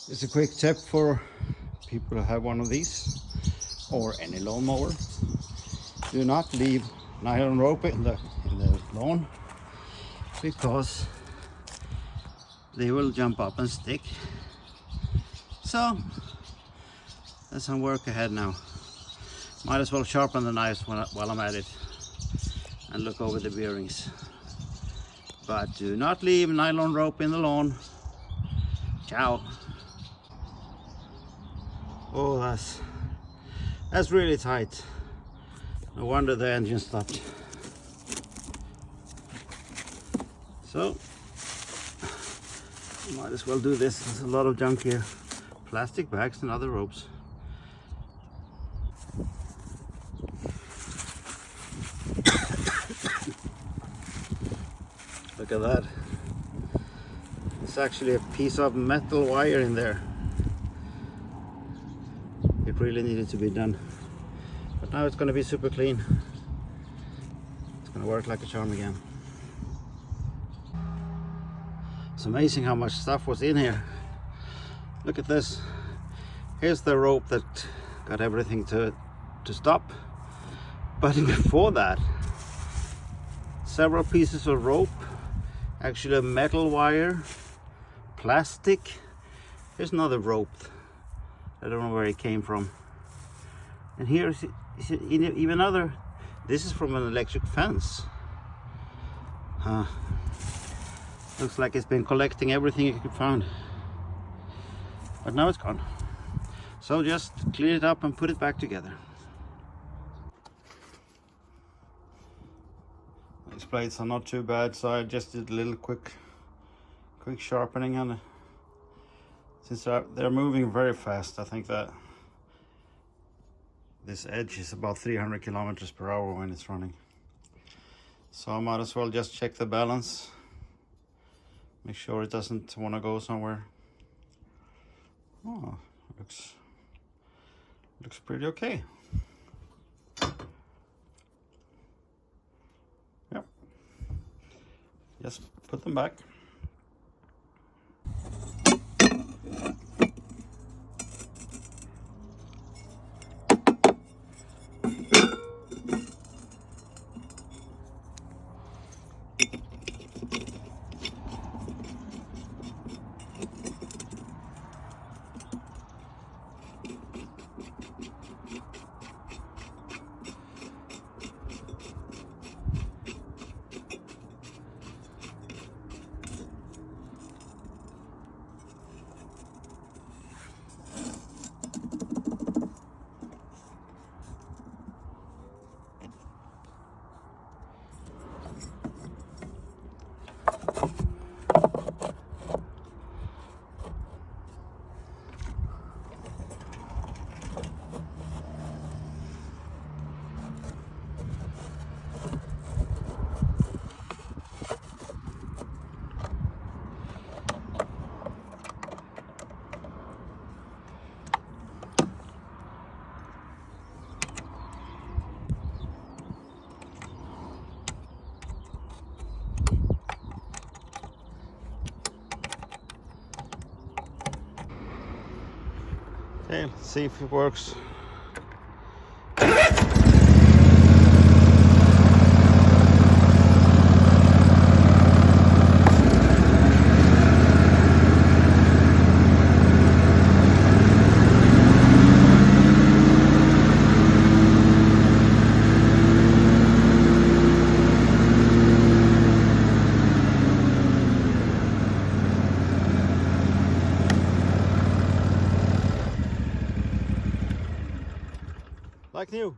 It's a quick tip for people who have one of these or any lawnmower. Do not leave nylon rope in the lawn, because they will jump up and stick. So there's some work ahead now. Might as well sharpen the knives while I'm at it and look over the bearings. But do not leave nylon rope in the lawn. Ciao. Oh, that's really tight. No wonder the engine stopped. So might as well do this. There's a lot of junk here. Plastic bags and other ropes. Look at that. It's actually a piece of metal wire in there. It really needed to be done. But now it's going to be super clean. It's going to work like a charm again. It's amazing how much stuff was in here. Look at this. Here's the rope that got everything to stop. But before that, several pieces of rope, actually a metal wire, plastic. Here's another rope. I don't know where it came from. And here's even other. This is from an electric fence. Looks like it's been collecting everything it could find. But now it's gone. So just clean it up and put it back together. These plates are not too bad, so I just did a little quick sharpening on it. Since they're moving very fast, I think that this edge is about 300 kilometers per hour when it's running. So I might as well just check the balance. Make sure it doesn't want to go somewhere. Oh, looks pretty okay. Yep. Just put them back. Okay, let's see if it works. Like new.